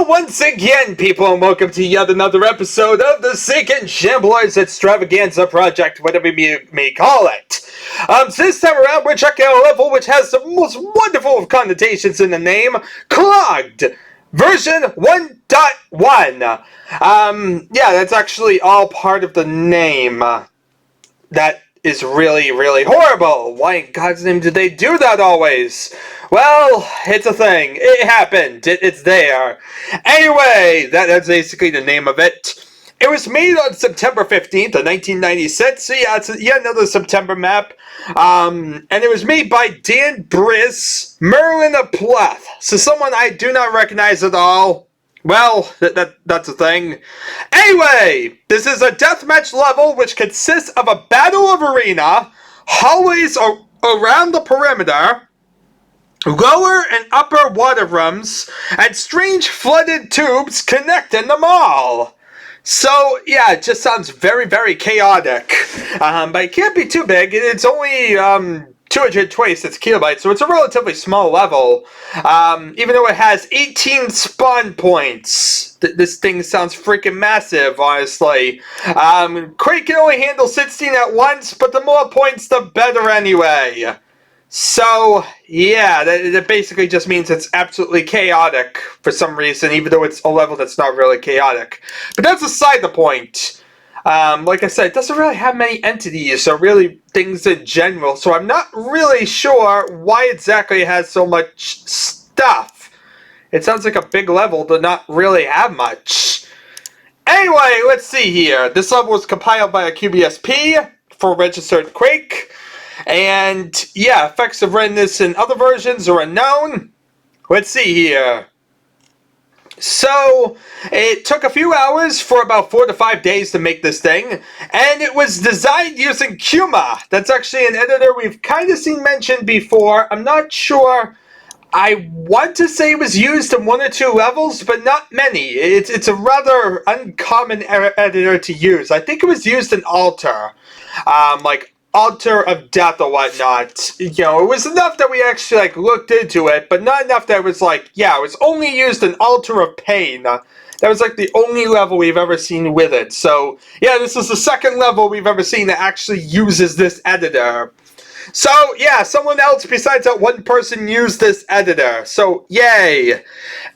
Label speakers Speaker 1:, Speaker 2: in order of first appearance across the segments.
Speaker 1: Hello once again, people, and welcome to yet another episode of the Second Shamblers Extravaganza Project, whatever you may call it. So this time around, we're checking out a level which has the most wonderful of connotations in the name, Clogged, version 1.1. Yeah, that's actually all part of the name. That is really, really horrible. Why in God's name did they do that always? Well, it's a thing. It happened. It's there. Anyway, that's basically the name of it. It was made on September 15th of 1996. So yeah, it's yet another September map. And it was made by Dan Briss, Merlin of Pleth. So someone I do not recognize at all. Well, that's a thing. Anyway, this is a deathmatch level which consists of a battle of arena, hallways around the perimeter, lower and upper water rooms, and strange flooded tubes connecting them all. So, yeah, it just sounds very, very chaotic. But it can't be too big. It's only 226 kilobytes, so it's a relatively small level. Even though it has 18 spawn points. This thing sounds freaking massive, honestly. Quake can only handle 16 at once, but the more points, the better anyway. So, yeah, that basically just means it's absolutely chaotic for some reason, even though it's a level that's not really chaotic. But that's aside the point. Like I said, it doesn't really have many entities or really things in general, so I'm not really sure why exactly it has so much stuff. It sounds like a big level to not really have much. Anyway, let's see here. This level was compiled by a QBSP for registered Quake. And yeah, effects of redness in other versions are unknown. Let's see here. So, it took a few hours for about 4 to 5 days to make this thing, and it was designed using Kuma. That's actually an editor we've kind of seen mentioned before. I'm not sure. I want to say it was used in 1 or 2 levels, but not many. It's a rather uncommon editor to use. I think it was used in Altar, like Altar of Death or whatnot. You know, it was enough that we actually looked into it, but not enough that it was yeah, it was only used in Altar of Pain. That was the only level we've ever seen with it. So yeah, this is the second level we've ever seen that actually uses this editor. So yeah, someone else besides that one person used this editor. So yay!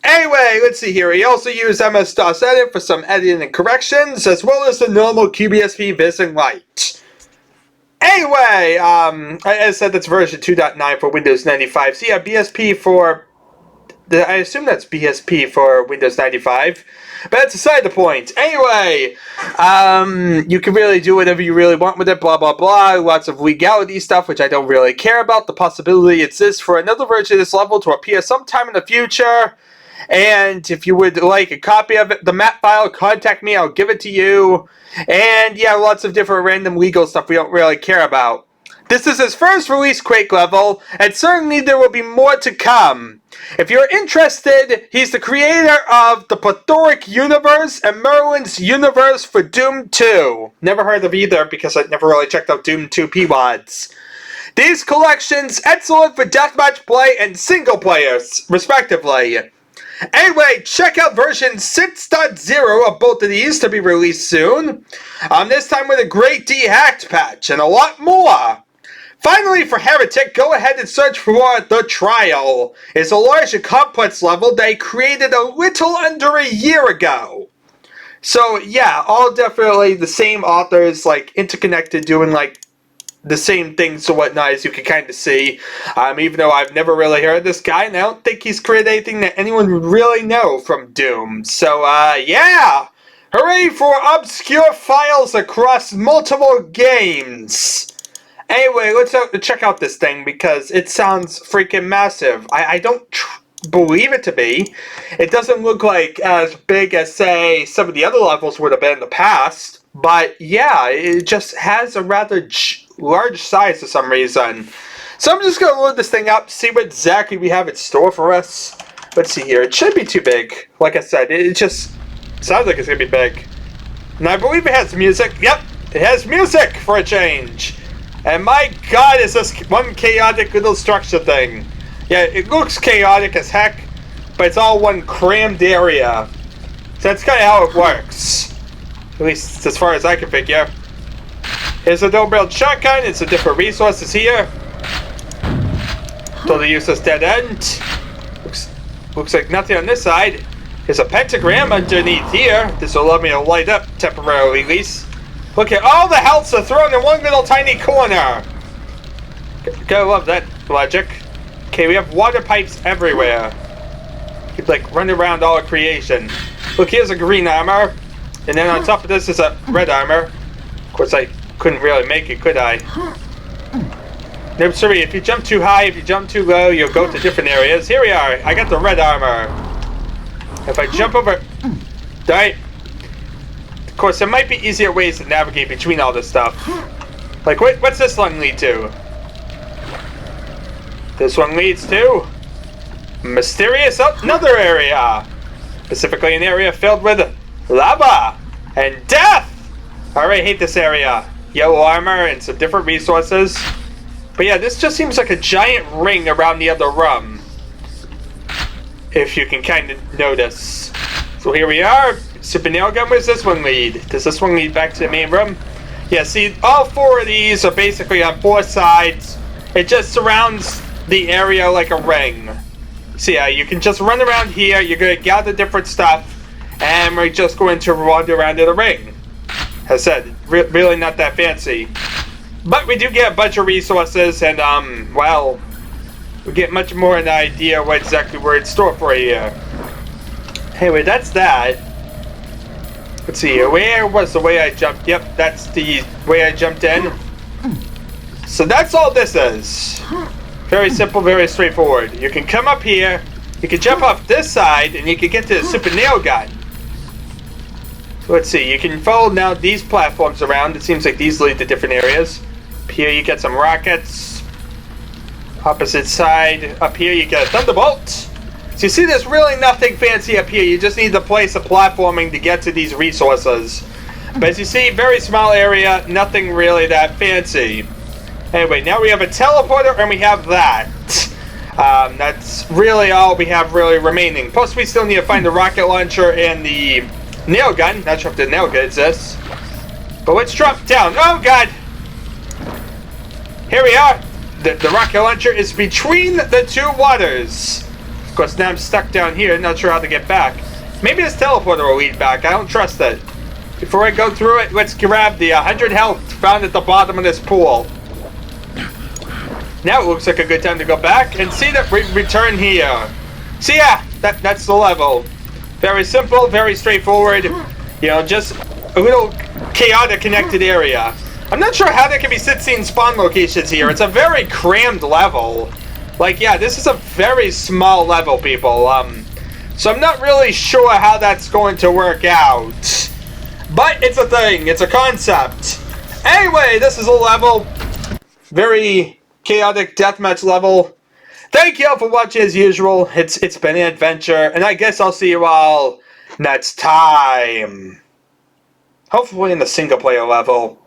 Speaker 1: Anyway, let's see here. He also used MS-DOS Edit for some editing and corrections, as well as the normal QBSP Viz and Lite. Anyway, as I said, that's version 2.9 for Windows 95. So yeah, BSP for... I assume that's BSP for Windows 95. But that's aside the point. Anyway, you can really do whatever you really want with it, blah, blah, blah. Lots of legality stuff, which I don't really care about. The possibility exists for another version of this level to appear sometime in the future. And if you would like a copy of it, the map file, contact me, I'll give it to you. And yeah, lots of different random legal stuff we don't really care about. This is his first release Quake level, and certainly there will be more to come. If you're interested, he's the creator of the Plethoric Universe and Merlin's Universe for Doom 2. Never heard of either because I never really checked out Doom 2 PWADs. These collections, excellent for deathmatch play and single players, respectively. Anyway, check out version 6.0 of both of these to be released soon. This time with a great dehacked patch and a lot more. Finally, for Heretic, go ahead and search for The Trial. It's a large and complex level they created a little under a year ago. So yeah, all definitely the same authors, interconnected, doing the same things and whatnot, as you can kind of see. Even though I've never really heard of this guy, and I don't think he's created anything that anyone would really know from Doom. So, yeah! Hooray for obscure files across multiple games! Anyway, let's check out this thing, because it sounds freaking massive. I don't believe it to be. It doesn't look as big as, say, some of the other levels would have been in the past. But yeah, it just has a rather large size for some reason. So I'm just going to load this thing up, see what exactly we have in store for us. Let's see here. It shouldn't be too big. Like I said, it just sounds like it's going to be big. And I believe it has music. Yep, it has music for a change. And my god, is this one chaotic little structure thing. Yeah, it looks chaotic as heck. but it's all one crammed area. So that's kind of how it works. At least as far as I can figure. Here's a double-barreled shotgun. It's a different resources here. Totally useless dead end. Looks like nothing on this side. There's a pentagram underneath here. This will allow me to light up temporarily, at least. Look at all the healths are thrown in one little tiny corner. Gotta love that logic. Okay, we have water pipes everywhere. Keep like running around all of creation. Look, here's a green armor. And then on top of this is a red armor. Of course, I couldn't really make it, could I? No, sorry, if you jump too high, if you jump too low, you'll go to different areas. Here we are. I got the red armor. If I jump over... Right. Of course, there might be easier ways to navigate between all this stuff. Like, what's this one lead to? This one leads to... mysterious another area. Specifically an area filled with lava and death. I already hate this area. Yellow armor and some different resources. But yeah, this just seems like a giant ring around the other room. If you can kind of notice. So here we are. Super nail gun, where's this one lead? Does this one lead back to the main room? Yeah, see, all four of these are basically on four sides. It just surrounds the area like a ring. So yeah, you can just run around here. You're going to gather different stuff. And we're just going to wander around in the ring. As I said, really not that fancy. But we do get a bunch of resources, and well, we get much more an idea what exactly we're in store for here. Anyway, that's that. Let's see, where was the way I jumped? Yep, that's the way I jumped in. So that's all this is. Very simple, very straightforward. You can come up here, you can jump off this side, and you can get to the super nail gun. So let's see, you can follow now these platforms around. It seems like these lead to different areas. Up here you get some rockets. Opposite side, up here you get a thunderbolt. So you see there's really nothing fancy up here. You just need to place a platforming to get to these resources. But as you see, very small area, nothing really that fancy. Anyway, now we have a teleporter and we have that. That's really all we have really remaining. Plus we still need to find the rocket launcher and the nail gun. Not sure if the nail gun exists. But let's drop down. Oh god! Here we are. The rocket launcher is between the two waters. Of course, now I'm stuck down here. Not sure how to get back. Maybe this teleporter will lead back. I don't trust it. Before I go through it, let's grab the 100 health found at the bottom of this pool. Now it looks like a good time to go back and see that we return here. So yeah, that's the level. Very simple, very straightforward. You know, just a little chaotic connected area. I'm not sure how there can be 16 spawn locations here. It's a very crammed level. Like, yeah, this is a very small level, people. So I'm not really sure how that's going to work out. But it's a thing. It's a concept. Anyway, this is a level. Very chaotic deathmatch level. Thank you all for watching as usual. It's been an adventure. And I guess I'll see you all next time. Hopefully in the single player level.